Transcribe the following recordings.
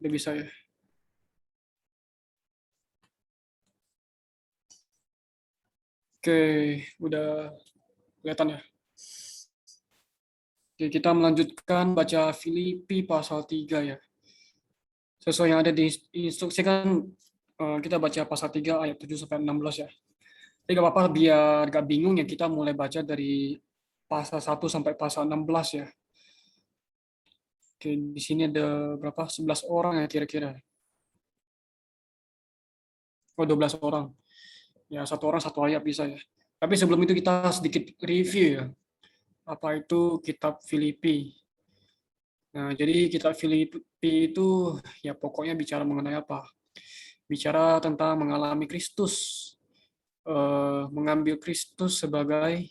Udah bisa ya? Oke, udah kelihatan ya? Oke, kita melanjutkan baca Filipi pasal 3 ya. Sesuai yang ada di instruksi kan kita baca pasal 3 ayat 7 sampai 16 ya. Jadi nggak apa-apa biar nggak bingung ya, kita mulai baca dari pasal 1 sampai pasal 16 ya. Oke, di sini ada berapa? 11 orang ya kira-kira. Oh, 12 orang. Ya, satu orang satu ayat bisa ya. Tapi sebelum itu kita sedikit review ya. Apa itu kitab Filipi? Nah, jadi kitab Filipi itu ya pokoknya bicara mengenai apa? Bicara tentang mengalami Kristus, mengambil Kristus sebagai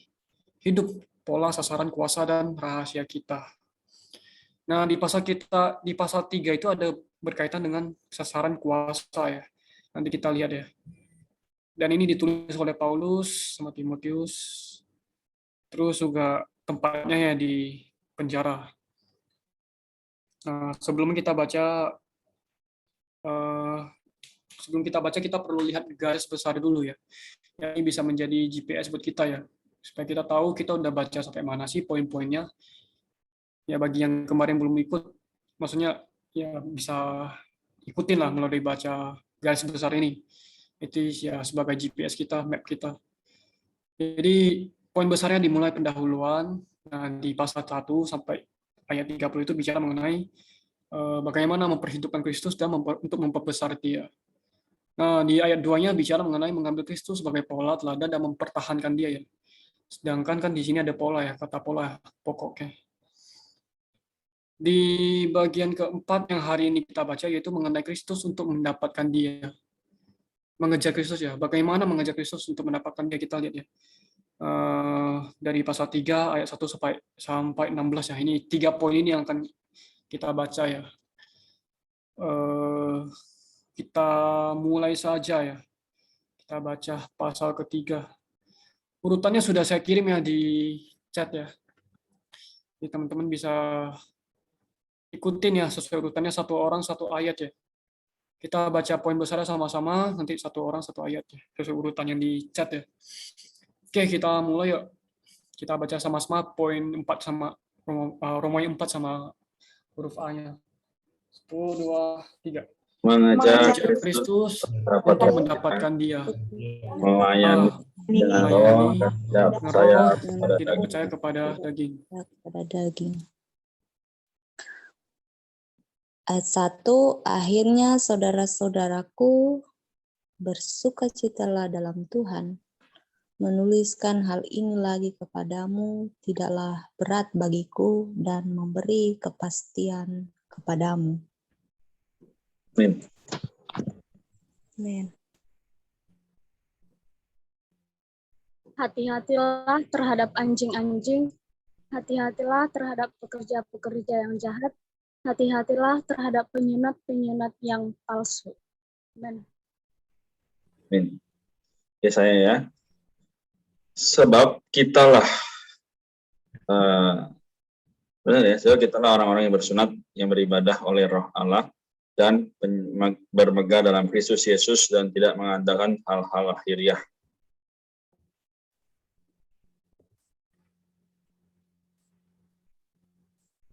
hidup, pola, sasaran, kuasa, dan rahasia kita. Nah, di pasal 3 itu ada berkaitan dengan sasaran kuasa ya. Nanti kita lihat ya. Dan ini ditulis oleh Paulus sama Timotius. Terus juga tempatnya ya di penjara. Nah, eh, sebelum kita baca kita perlu lihat garis besar dulu ya. Ini bisa menjadi GPS buat kita ya. Supaya kita tahu kita udah baca sampai mana sih poin-poinnya. Ya bagi yang kemarin belum ikut, maksudnya ya bisa ikutin lah melalui baca garis besar ini. Itu ya sebagai GPS kita, map kita. Jadi poin besarnya dimulai pendahuluan. Nah, di pasal 1 sampai ayat 30 itu bicara mengenai bagaimana memperhidupkan Kristus dan untuk memperbesar dia. Nah, di ayat 2-nya bicara mengenai mengambil Kristus sebagai pola, teladan, dan mempertahankan dia ya. Sedangkan kan di sini ada pola ya, kata pola pokoknya. Di bagian keempat yang hari ini kita baca yaitu mengenai Kristus untuk mendapatkan dia. Mengejar Kristus ya. Bagaimana mengejar Kristus untuk mendapatkan dia, kita lihat ya. Dari pasal 3 ayat 1 sampai 16 ya. Ini 3 poin ini yang akan kita baca ya. Kita mulai saja ya. Kita baca pasal ketiga. Urutannya sudah saya kirim ya di chat ya. Jadi teman-teman bisa ikutin ya sesuai urutannya, satu orang satu ayat ya. Kita baca poin besarnya sama-sama, nanti satu orang satu ayat ya, sesuai urutan yang di chat ya. Oke, kita mulai yuk. Kita baca sama-sama poin 4 sama Romawi 4 sama huruf A-nya. 10, 2, 3. Mengejar Kristus dapat untuk mendapatkan dia. melayani dengan roh Melayani dan tidak percaya roh, pada tidak daging. percaya kepada daging. Ayat 1, akhirnya saudara-saudaraku, bersukacitalah dalam Tuhan. Menuliskan hal ini lagi kepadamu tidaklah berat bagiku dan memberi kepastian kepadamu. Amin. Amin. Hati-hatilah terhadap anjing-anjing, hati-hatilah terhadap pekerja-pekerja yang jahat, hati-hatilah terhadap penyenat-penyenat yang palsu. Amin. Amin. Ya saya ya. Sebab kitalah benar ya, sebab kitalah orang-orang yang bersunat, yang beribadah oleh Roh Allah dan bermegah dalam Kristus Yesus dan tidak mengandalkan hal-hal lahiriah.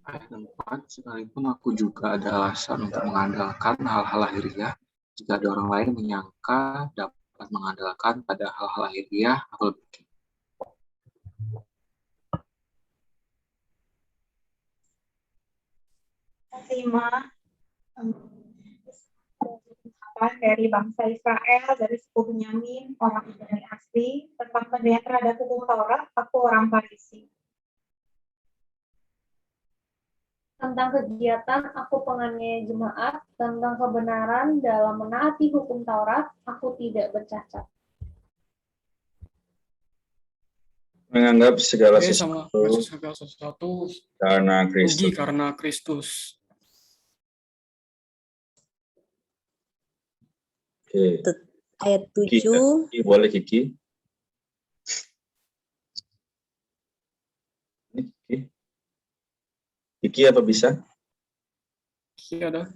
Ayat 4, sekalipun aku juga ada alasan untuk mengandalkan hal-hal lahiriah, jika ada orang lain menyangka dapat mengandalkan pada hal-hal lahiriah, aku lebih. Terima dari bangsa Israel, dari suku Benyamin, orang Ibrani asli, tentang pendirian terhadap hukum Taurat, aku orang Farisi. Tentang kegiatan aku penganiaya jemaat, tentang kebenaran dalam menaati hukum Taurat, aku tidak bercacat. Menganggap segala sesuatu karena rugi Kristus. karena Kristus. Oke. Ayat 7. Kiki, boleh Kiki? Kiki apa bisa? Kiki ada?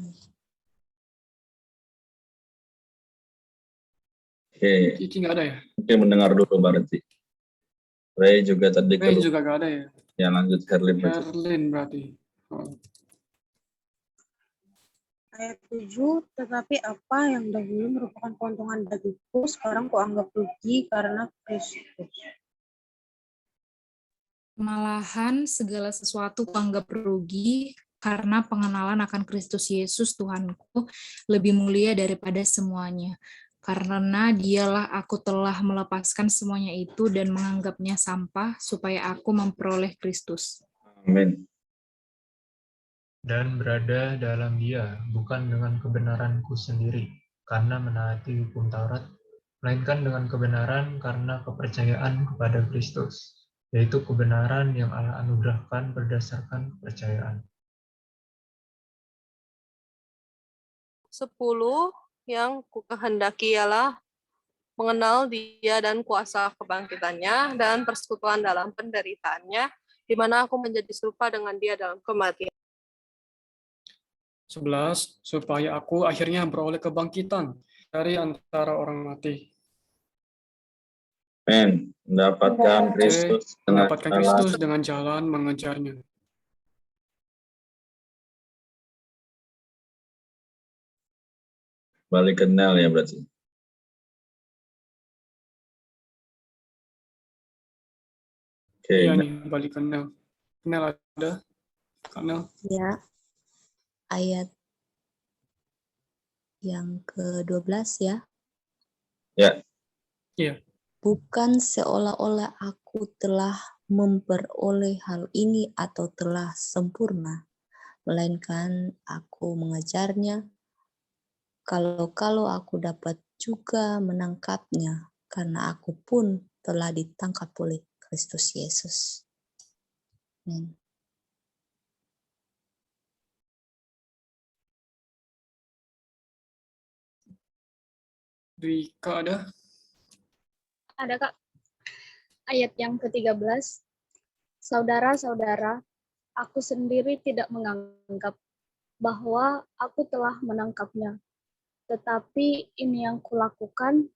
Oke, Kiki nggak ada ya? mungkin mendengar dulu berarti. Ray juga tadi Ray keluar. juga nggak ada ya? Ya lanjut Herlin berarti. Herlin berarti. Oh. Ayat 7, tetapi apa yang dahulu merupakan keuntungan bagiku, sekarang kuanggap rugi karena Kristus. Malahan segala sesuatu kuanggap rugi karena pengenalan akan Kristus Yesus Tuhanku lebih mulia daripada semuanya. Karena dialah aku telah melepaskan semuanya itu dan menganggapnya sampah supaya aku memperoleh Kristus. Amin. Dan berada dalam Dia, bukan dengan kebenaranku sendiri, karena menaati hukum Taurat, melainkan dengan kebenaran karena kepercayaan kepada Kristus, yaitu kebenaran yang Allah anugerahkan berdasarkan kepercayaan. 10, yang kukehendaki ialah mengenal Dia dan kuasa kebangkitannya dan persekutuan dalam penderitaannya, di mana aku menjadi serupa dengan Dia dalam kematian. 11, supaya aku akhirnya beroleh kebangkitan dari antara orang mati. Amin. Mendapatkan Kristus dengan Mendapatkan jalan. Kristus dengan jalan mengejarnya. Balik ke Nel ya berarti. Oke, Iya nih, balik ke Nel. Nel ada? Kak Nel? Ya, ayat yang ke-12 ya. ya. Iya. Bukan seolah-olah aku telah memperoleh hal ini atau telah sempurna, melainkan aku mengejarnya. Kalau aku dapat juga menangkapnya, karena aku pun telah ditangkap oleh Kristus Yesus. Amin. Dwika ada? Ada, Kak. Ayat yang ke-13. Saudara-saudara, aku sendiri tidak menganggap bahwa aku telah menangkapnya. Tetapi ini yang kulakukan,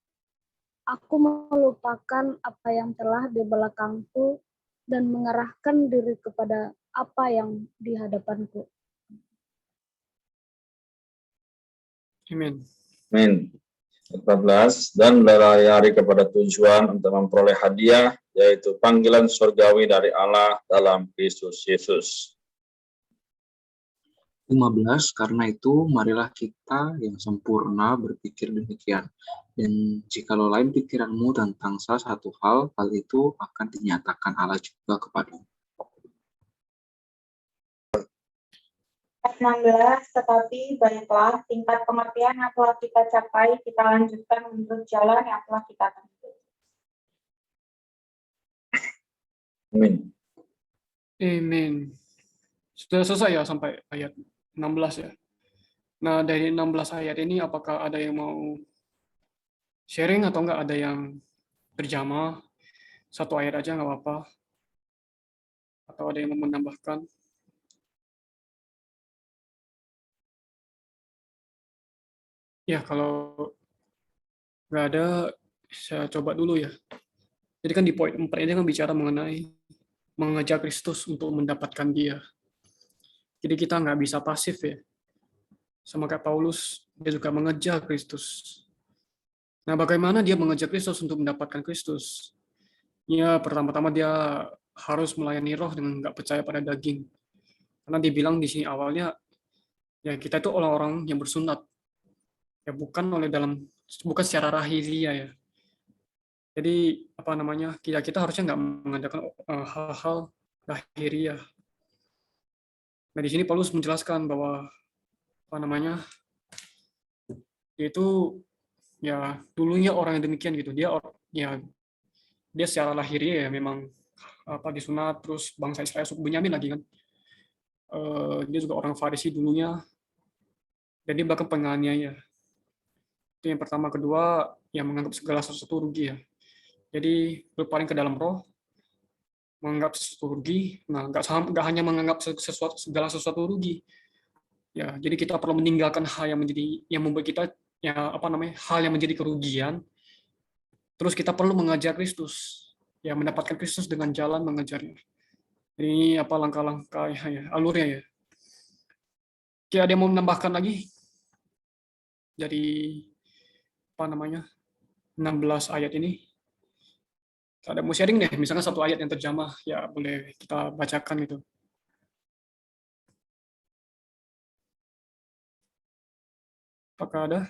aku melupakan apa yang telah di belakangku dan mengarahkan diri kepada apa yang di hadapanku. Amin. Amin. 14, dan berlari kepada tujuan untuk memperoleh hadiah, yaitu panggilan surgawi dari Allah dalam Kristus Yesus. 15, karena itu marilah kita yang sempurna berpikir demikian. Dan jikalau lain pikiranmu tentang salah satu hal itu akan dinyatakan Allah juga kepadamu. 16, tetapi baiklah tingkat pengertian yang telah kita capai, kita lanjutkan untuk jalan yang telah kita tempuh. Amin. Amin. Sudah selesai ya sampai ayat 16 ya. Nah, dari 16 ayat ini apakah ada yang mau sharing atau enggak, ada yang berjamaah? Satu ayat aja nggak apa-apa. Atau ada yang mau menambahkan? Ya, kalau nggak ada, saya coba dulu ya. Jadi kan di poin 4 ini kan bicara mengenai mengejar Kristus untuk mendapatkan Dia. Jadi kita nggak bisa pasif ya. Sama kayak Paulus, dia juga mengejar Kristus. Nah, bagaimana dia mengejar Kristus untuk mendapatkan Kristus? Ya, pertama-tama dia harus melayani roh dengan nggak percaya pada daging. Karena dia bilang di sini awalnya, ya kita itu orang-orang yang bersunat. Ya bukan bukan secara lahiriah ya. Jadi kita harusnya nggak mengadakan hal-hal lahiriah. Nah di sini Paulus menjelaskan bahwa yaitu ya dulunya orang yang demikian gitu. Dia secara lahiriah ya memang disunat, terus bangsa Israel suku Benyamin lagi kan. Dia juga orang Farisi dulunya. Dan dia bahkan penganiaya. Itu yang pertama. Kedua, yang menganggap segala sesuatu rugi ya. Jadi berpaling ke dalam roh, menganggap sesuatu rugi. Nah, nggak hanya menganggap segala sesuatu rugi. Ya, jadi kita perlu meninggalkan hal yang membuat kita hal yang menjadi kerugian, Terus kita perlu mengajar Kristus, ya mendapatkan Kristus dengan jalan mengejarnya. Ini apa langkah-langkah ya, alurnya ya. Oke, ada yang mau menambahkan lagi dari apa namanya 16 ayat ini? Ada mau sharing deh, misalnya satu ayat yang terjemah, ya boleh kita bacakan gitu. Apakah ada?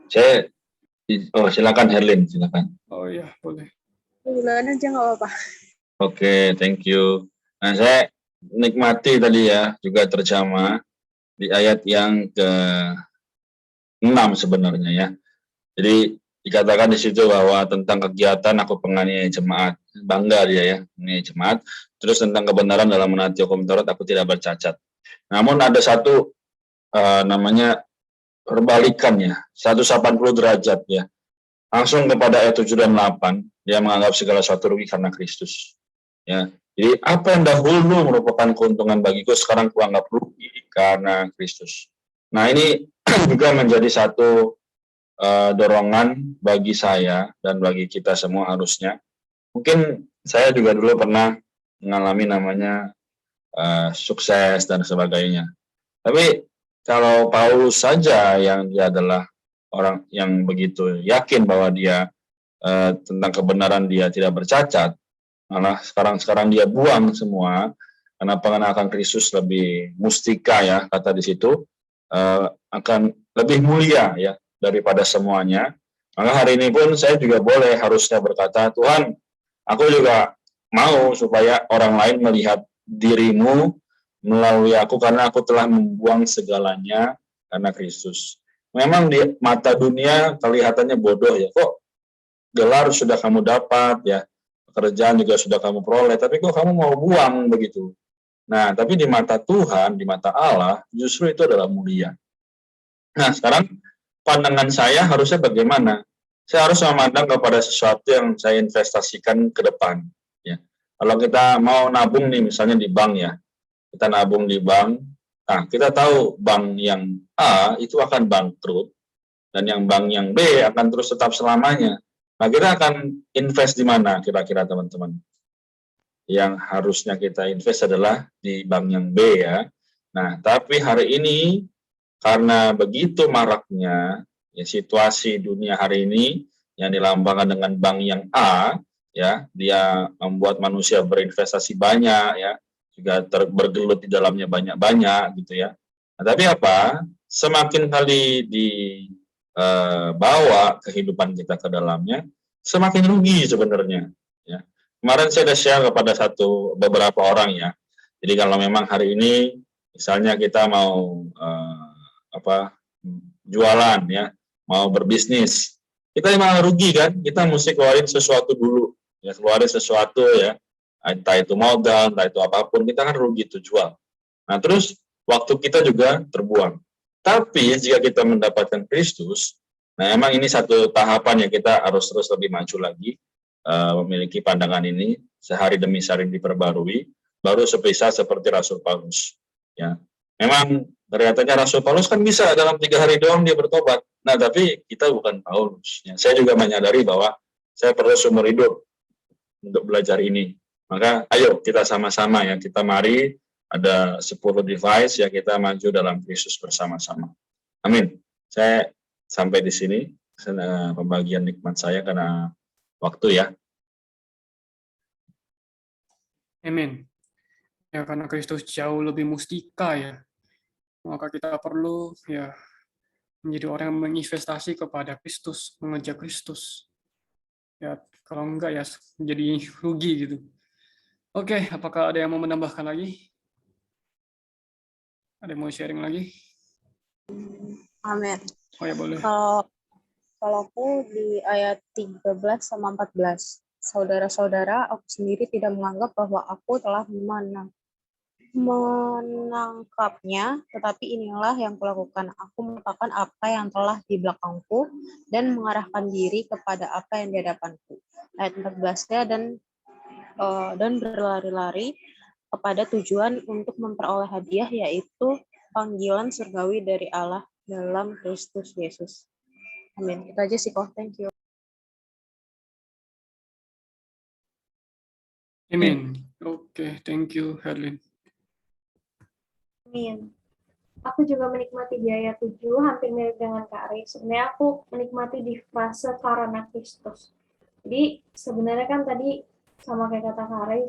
Saya silakan Herlin, silakan. Oh iya, boleh. Duluan aja nggak apa-apa. Oke, thank you. Nah, saya nikmati tadi ya, juga terjemah di ayat yang ke-6 sebenarnya ya. Jadi dikatakan di situ bahwa tentang kegiatan aku penganiaya jemaat, bangga dia ya, ini jemaat. Terus tentang kebenaran dalam menaati hukum Taurat aku tidak bercacat. Namun ada satu namanya perbalikannya, 180 derajat ya. Langsung kepada ayat 7 dan 8, dia menganggap segala sesuatu rugi karena Kristus. Ya, jadi apa yang dahulu merupakan keuntungan bagiku sekarang kuanggap rugi karena Kristus. Nah, ini juga menjadi satu dorongan bagi saya dan bagi kita semua harusnya. Mungkin saya juga dulu pernah mengalami namanya sukses dan sebagainya. Tapi kalau Paulus saja yang dia adalah orang yang begitu yakin bahwa dia tentang kebenaran dia tidak bercacat, malah sekarang dia buang semua karena pengenalan Kristus lebih mustika ya, kata di situ akan lebih mulia ya daripada semuanya. Maka hari ini pun saya juga boleh harusnya berkata, Tuhan, aku juga mau supaya orang lain melihat dirimu melalui aku karena aku telah membuang segalanya karena Kristus. Memang di mata dunia kelihatannya bodoh ya, kok gelar sudah kamu dapat ya, pekerjaan juga sudah kamu peroleh, tapi kok kamu mau buang begitu. Nah, tapi di mata Tuhan, di mata Allah, justru itu adalah mulia. Nah, sekarang pandangan saya harusnya bagaimana? Saya harus memandang kepada sesuatu yang saya investasikan ke depan. Ya. Kalau kita mau nabung nih, misalnya di bank ya, kita nabung di bank, nah kita tahu bank yang A itu akan bangkrut, dan yang bank yang B akan terus tetap selamanya. Nah, kita akan invest di mana kira-kira teman-teman? Yang harusnya kita invest adalah di bank yang B ya. Nah, tapi hari ini karena begitu maraknya ya, situasi dunia hari ini yang dilambangkan dengan bank yang A ya, dia membuat manusia berinvestasi banyak ya, juga bergelut di dalamnya banyak-banyak gitu ya. Nah, tapi apa? Semakin kali dibawa kehidupan kita ke dalamnya, semakin rugi sebenarnya. Ya. Kemarin saya sudah share kepada beberapa orang ya. Jadi kalau memang hari ini misalnya kita mau jualan ya, mau berbisnis, kita memang rugi kan? Kita mesti keluarin sesuatu dulu, ya keluarin sesuatu ya. Entah itu modal, entah itu apapun, kita kan rugi itu jual. Nah, terus waktu kita juga terbuang. Tapi jika kita mendapatkan Kristus, nah emang ini satu tahapan yang kita harus terus lebih maju lagi, memiliki pandangan ini, sehari demi sehari diperbarui, baru bisa seperti Rasul Paulus. Ya, memang kelihatannya Rasul Paulus kan bisa dalam 3 hari doang dia bertobat. Nah, tapi kita bukan Paulus. Ya, saya juga menyadari bahwa saya perlu seumur hidup untuk belajar ini. Maka ayo kita sama-sama ya, kita mari ada 10 device ya, kita maju dalam Kristus bersama-sama. Amin. Saya sampai di sini pembagian nikmat saya karena waktu ya. Amin. Ya karena Kristus jauh lebih mustika ya, maka kita perlu ya menjadi orang yang menginvestasi kepada Kristus, mengejar Kristus. Ya kalau enggak ya menjadi rugi gitu. Oke, apakah ada yang mau menambahkan lagi? Ada yang mau sharing lagi? Amin. Oh ya boleh. Kalau aku di ayat 13 sama 14. Saudara-saudara, aku sendiri tidak menganggap bahwa aku telah menangkapnya, tetapi inilah yang kulakukan. Aku melupakan apa yang telah di belakangku dan mengarahkan diri kepada apa yang di hadapanku. Ayat 14-nya dan berlari-lari kepada tujuan untuk memperoleh hadiah, yaitu panggilan surgawi dari Allah dalam Kristus Yesus. Amin. Itu aja sih kok. Thank you. Amin. Oke, thank you, Herlin. Amin. Aku juga menikmati di ayat 7, hampir mirip dengan Kak Ari. Sebenarnya aku menikmati di frase karena Kristus. Jadi sebenarnya kan tadi sama kayak kata Kak Ari,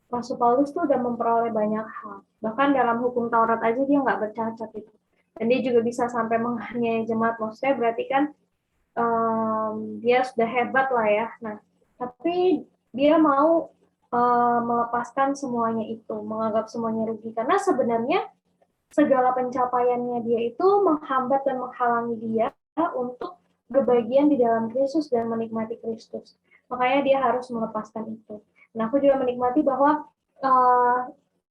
Rasul Paulus tuh udah memperoleh banyak hal. Bahkan dalam hukum Taurat aja dia nggak bercacat itu. Dan dia juga bisa sampai menganiaya jemaat. Maksudnya berarti kan dia sudah hebat lah ya. Nah, tapi dia mau melepaskan semuanya itu, menganggap semuanya rugi. Karena sebenarnya segala pencapaiannya dia itu menghambat dan menghalangi dia untuk berbagian di dalam Kristus dan menikmati Kristus. Makanya dia harus melepaskan itu. Nah, aku juga menikmati bahwa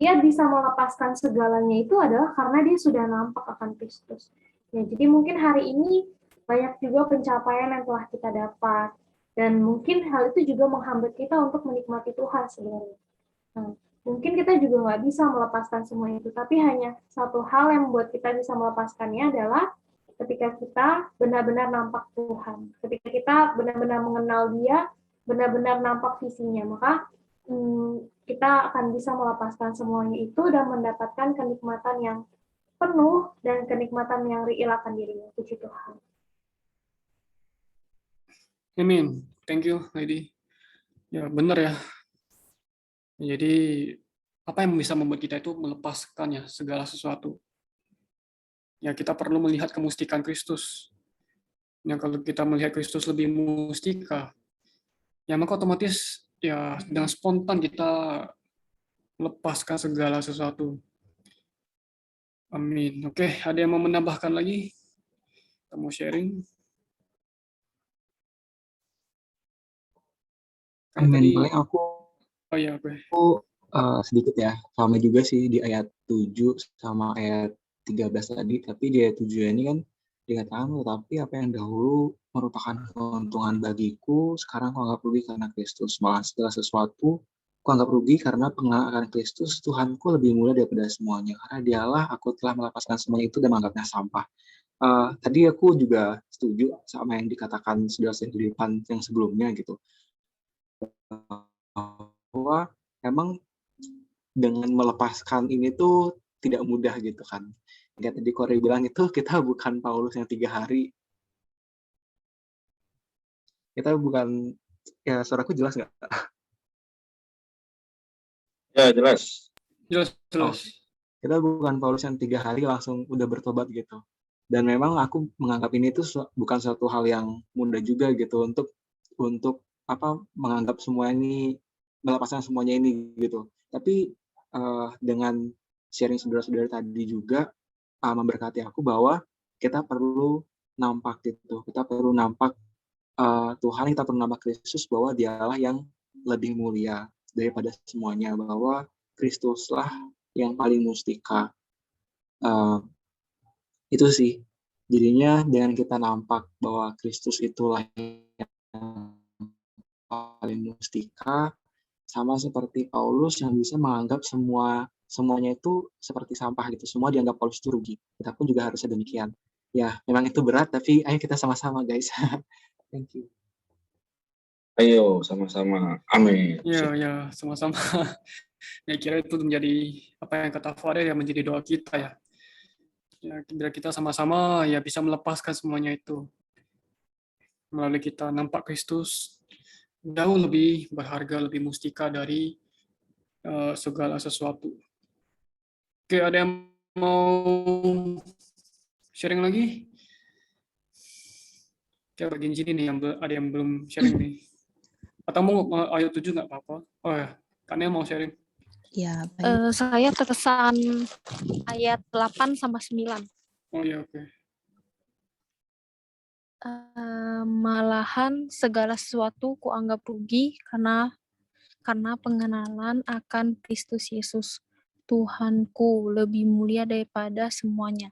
dia bisa melepaskan segalanya itu adalah karena dia sudah nampak akan Kristus. Ya, jadi mungkin hari ini banyak juga pencapaian yang telah kita dapat. Dan mungkin hal itu juga menghambat kita untuk menikmati Tuhan sebenarnya. Nah, mungkin kita juga nggak bisa melepaskan semua itu, tapi hanya satu hal yang membuat kita bisa melepaskannya adalah ketika kita benar-benar nampak Tuhan, ketika kita benar-benar mengenal Dia, benar-benar nampak visinya, maka kita akan bisa melepaskan semuanya itu dan mendapatkan kenikmatan yang penuh dan kenikmatan yang real akan dirinya. Puji Tuhan. Amin. Thank you, Lady. Ya, benar ya. Jadi, apa yang bisa membuat kita itu melepaskan ya segala sesuatu? Ya, kita perlu melihat kemustikan Kristus. Yang kalau kita melihat Kristus lebih mustika, ya maka otomatis ya dengan spontan kita melepaskan segala sesuatu. Amin. Oke, ada yang mau menambahkan lagi? Kita mau sharing? Amin. Paling aku Oh iya, oke. Sedikit ya, sama juga sih di ayat 7 sama ayat 13 tadi, tapi di ayat 7 ini kan dikatakan, tetapi apa yang dahulu merupakan keuntungan bagiku, sekarang ku anggap rugi karena Kristus. Malah segala sesuatu ku anggap rugi karena pengenalan akan Kristus, Tuhanku lebih mulia daripada semuanya. Karena dialah aku telah melepaskan semua itu dan menganggapnya sampah. Tadi aku juga setuju sama yang dikatakan saudara di depan yang sebelumnya gitu. Bahwa emang dengan melepaskan ini tuh tidak mudah gitu kan. Kayak tadi Korey bilang itu kita bukan Paulus yang 3 hari. Kita bukan, ya suaraku jelas nggak? Ya, jelas. Jelas. Kita bukan Paulus yang 3 hari langsung udah bertobat gitu. Dan memang aku menganggap ini tuh bukan suatu hal yang mudah juga gitu untuk menganggap semua ini, melepaskan semuanya ini gitu. Tapi dengan sharing saudara-saudara tadi juga memberkati aku bahwa kita perlu nampak gitu, kita perlu nampak Tuhan, kita perlu nampak Kristus bahwa dialah yang lebih mulia daripada semuanya, bahwa Kristuslah yang paling mustika. Itu sih, jadinya dengan kita nampak bahwa Kristus itulah yang paling mustika, sama seperti Paulus yang bisa menganggap semuanya itu seperti sampah gitu. Semua dianggap Paulus itu rugi. Kita pun juga harusnya demikian. Ya, memang itu berat, tapi ayo kita sama-sama, guys. Thank you. Ayo, sama-sama. Amin. Ya, sama-sama. Ya, kira itu menjadi apa yang kata Fadel ya, menjadi doa kita ya. Ya, biar kita sama-sama ya bisa melepaskan semuanya itu. Melalui kita nampak Kristus jauh lebih berharga, lebih mustika dari segala sesuatu. Oke, ada yang mau sharing lagi? Oke, bagian sini nih, ada yang belum sharing nih. Atau mau ayat 7 nggak apa-apa? Oh ya, kan yang mau sharing. Ya, baik. Saya terkesan ayat 8 sama 9. Oh iya, oke. Malahan segala sesuatu kuanggap rugi karena pengenalan akan Kristus Yesus, Tuhanku lebih mulia daripada semuanya.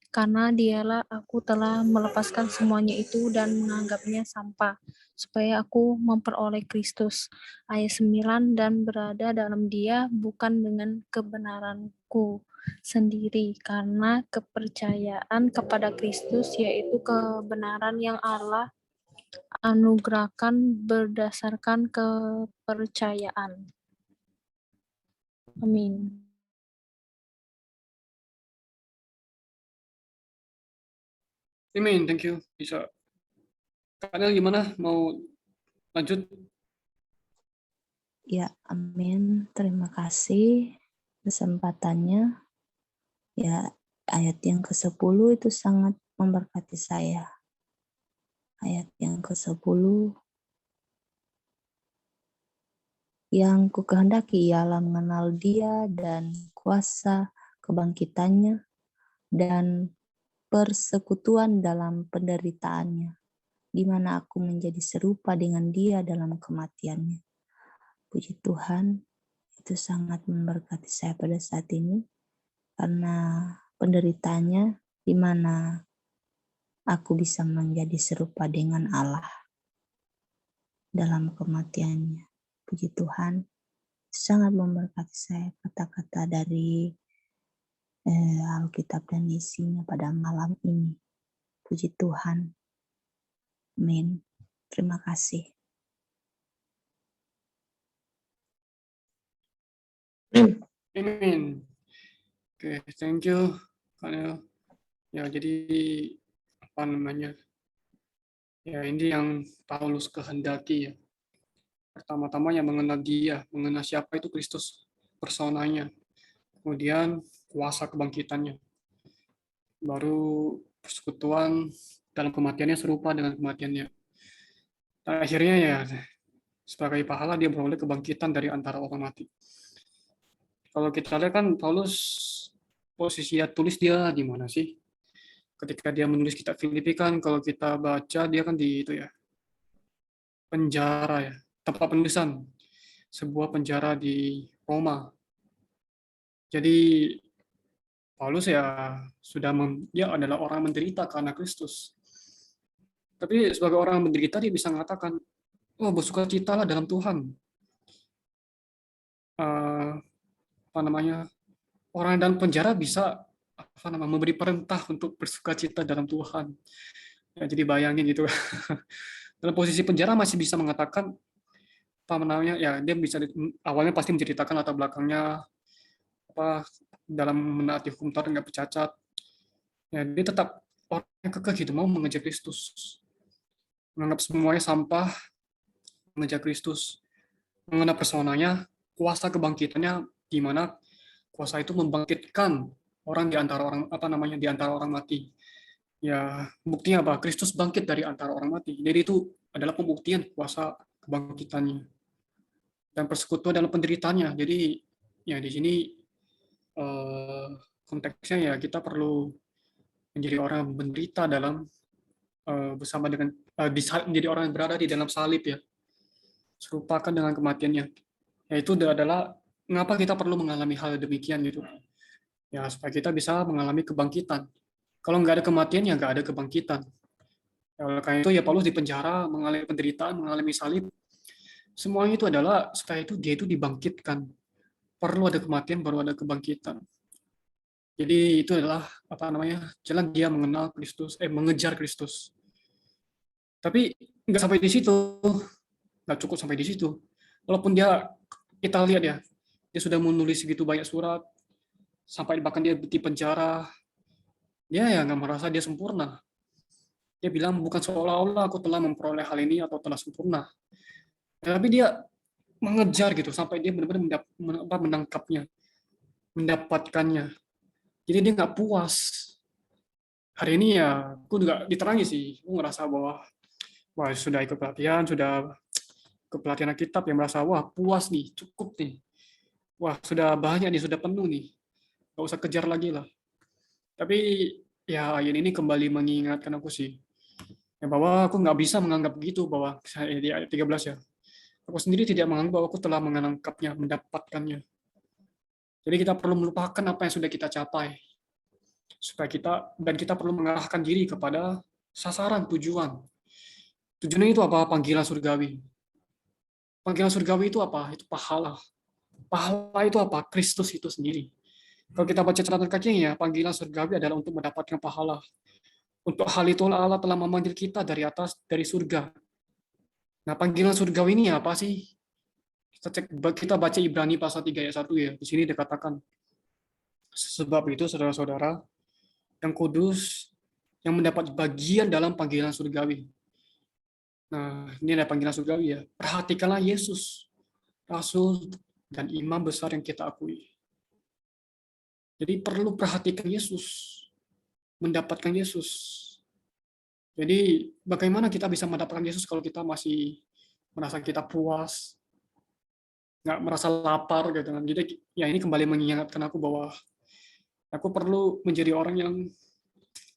Karena dialah aku telah melepaskan semuanya itu dan menganggapnya sampah, supaya aku memperoleh Kristus. Ayat 9, dan berada dalam Dia bukan dengan kebenaranku sendiri, karena kepercayaan kepada Kristus yaitu kebenaran yang Allah anugerahkan berdasarkan kepercayaan. Amin. Amin, thank you. Bisa. Kalian gimana? Mau lanjut? Ya, amin. Terima kasih kesempatannya. Ya, ayat yang ke-10 itu sangat memberkati saya. Ayat yang ke-10, yang ku kehendaki ialah mengenal Dia dan kuasa kebangkitannya dan persekutuan dalam penderitaannya, di mana aku menjadi serupa dengan Dia dalam kematiannya. Puji Tuhan, itu sangat memberkati saya pada saat ini, karena penderitaannya di mana aku bisa menjadi serupa dengan Allah dalam kematiannya. Puji Tuhan, sangat memberkati saya kata-kata dari Alkitab dan isinya pada malam ini. Puji Tuhan. Amin. Terima kasih. Amin. Oke, thank you. Ya, jadi apa namanya? Ya, ini yang Paulus kehendaki ya. Pertama-tama yang mengenal Dia, mengenal siapa itu Kristus, personanya. Kemudian kuasa kebangkitannya. Baru persekutuan dalam kematiannya serupa dengan kematiannya. Dan akhirnya ya sebagai pahala dia beroleh kebangkitan dari antara orang mati. Kalau kita lihat kan Paulus posisi tulis dia di mana sih? Ketika dia menulis kitab Filipi kan kalau kita baca dia kan di itu ya, penjara ya, tempat penulisan, sebuah penjara di Roma. Jadi Paulus ya dia adalah orang menderita karena Kristus. Tapi sebagai orang menderita dia bisa mengatakan, oh bersukacitalah dalam Tuhan. Orang dalam penjara bisa memberi perintah untuk bersukacita dalam Tuhan. Ya, jadi bayangin gitu. Dalam posisi penjara masih bisa mengatakan ya dia bisa awalnya pasti menceritakan latar belakangnya dalam menaati hukum Taurat nggak bercacat. Ya, dia tetap orang yang kekeh gitu mau mengejar Kristus. Menganggap semuanya sampah, mengejar Kristus. Mengenal personanya, kuasa kebangkitannya di mana kuasa itu membangkitkan orang di antara orang mati. Ya, buktinya apa? Kristus bangkit dari antara orang mati. Jadi itu adalah pembuktian kuasa kebangkitannya. Dan persekutuan dalam penderitaannya. Jadi ya di sini konteksnya ya kita perlu menjadi orang yang menderita dalam bersama dengan menjadi orang yang berada di dalam salib ya. Serupakan dengan kematiannya. Ya itu adalah mengapa kita perlu mengalami hal demikian gitu. Ya supaya kita bisa mengalami kebangkitan. Kalau nggak ada kematian ya nggak ada kebangkitan. Ya, oleh karena itu ya Paulus di penjara mengalami penderitaan, mengalami salib. Semuanya itu adalah supaya dia itu dibangkitkan. Perlu ada kematian baru ada kebangkitan. Jadi itu adalah jalan dia mengenal Kristus, mengejar Kristus. Tapi nggak sampai di situ, nggak cukup sampai di situ. Walaupun kita lihat ya, dia sudah menulis segitu banyak surat, sampai bahkan dia di penjara, dia ya nggak merasa dia sempurna. Dia bilang bukan seolah-olah aku telah memperoleh hal ini atau telah sempurna, tapi dia mengejar gitu sampai dia benar-benar menangkapnya, mendapatkannya. Jadi dia nggak puas. Hari ini ya aku juga diterangi sih, aku ngerasa bahwa wah sudah ikut pelatihan, sudah ke pelatihan Alkitab yang merasa wah puas nih, cukup nih. Wah sudah banyak nih, sudah penuh nih. Gak usah kejar lagi lah. Tapi ya ayat ini kembali mengingatkan aku sih, ya bahwa aku nggak bisa menganggap gitu bahwa di ayat 13 ya. Aku sendiri tidak menganggap bahwa aku telah menangkapnya, mendapatkannya. Jadi kita perlu melupakan apa yang sudah kita capai. Supaya kita perlu mengarahkan diri kepada sasaran tujuan. Tujuannya itu apa? Panggilan surgawi. Panggilan surgawi itu apa? Itu pahala. Pahala itu apa? Kristus itu sendiri. Kalau kita baca catatan kakinya ya, panggilan surgawi adalah untuk mendapatkan pahala. Untuk hal itu Allah telah memanggil kita dari atas, dari surga. Nah, panggilan surgawi ini apa sih? Kita baca Ibrani pasal 3 ayat 1 ya. Di sini dikatakan, sebab itu saudara-saudara yang kudus, yang mendapat bagian dalam panggilan surgawi. Nah, ini ada panggilan surgawi ya. Perhatikanlah Yesus, Rasul dan imam besar yang kita akui. Jadi perlu perhatikan Yesus, mendapatkan Yesus. Jadi bagaimana kita bisa mendapatkan Yesus kalau kita masih merasa kita puas, nggak merasa lapar gitu kan. Jadi ya ini kembali mengingatkan aku bahwa aku perlu menjadi orang yang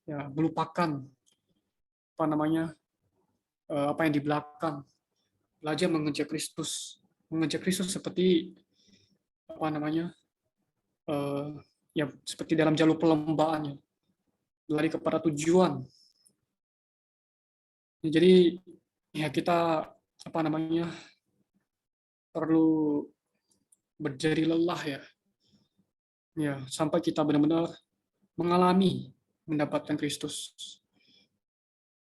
ya melupakan apa yang di belakang, belajar mengejar Kristus seperti ya seperti dalam jalur perlombaannya, lari kepada tujuan. Jadi ya kita perlu berjari lelah ya sampai kita benar-benar mengalami mendapatkan Kristus.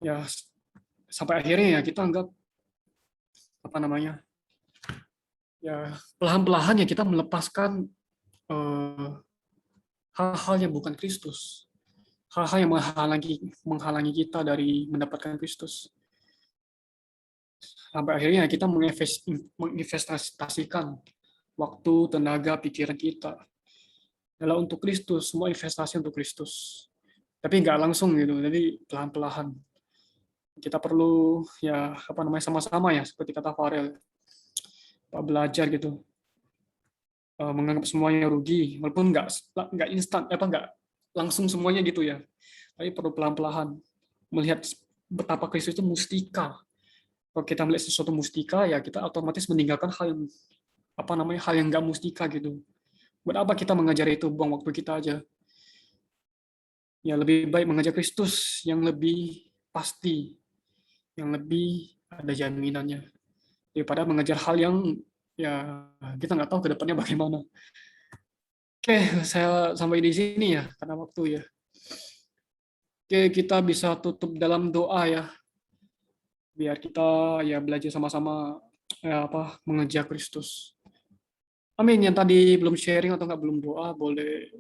Ya sampai akhirnya ya kita anggap ya pelan-pelan ya kita melepaskan hal-hal yang bukan Kristus, hal-hal yang menghalangi kita dari mendapatkan Kristus. Sampai akhirnya kita menginvestasikan waktu, tenaga, pikiran kita adalah untuk Kristus, semua investasi untuk Kristus. Tapi nggak langsung gitu, jadi pelan-pelan. Kita perlu ya sama-sama ya seperti kata Farel, belajar gitu, menganggap semuanya rugi, walaupun nggak instan, nggak langsung semuanya gitu ya, tapi perlu pelan-pelan melihat betapa Kristus itu mustika. Kalau kita melihat sesuatu mustika ya kita otomatis meninggalkan hal yang nggak mustika gitu. Buat apa kita mengajar itu, buang waktu kita aja. Ya lebih baik mengajar Kristus yang lebih pasti, yang lebih ada jaminannya, daripada mengajar hal yang ya kita nggak tahu ke depannya bagaimana. Oke, saya sampai di sini ya karena waktu ya. Oke, kita bisa tutup dalam doa ya, biar kita ya belajar sama-sama mengejar Kristus. Amin. Yang tadi belum sharing atau belum doa boleh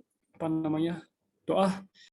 doa.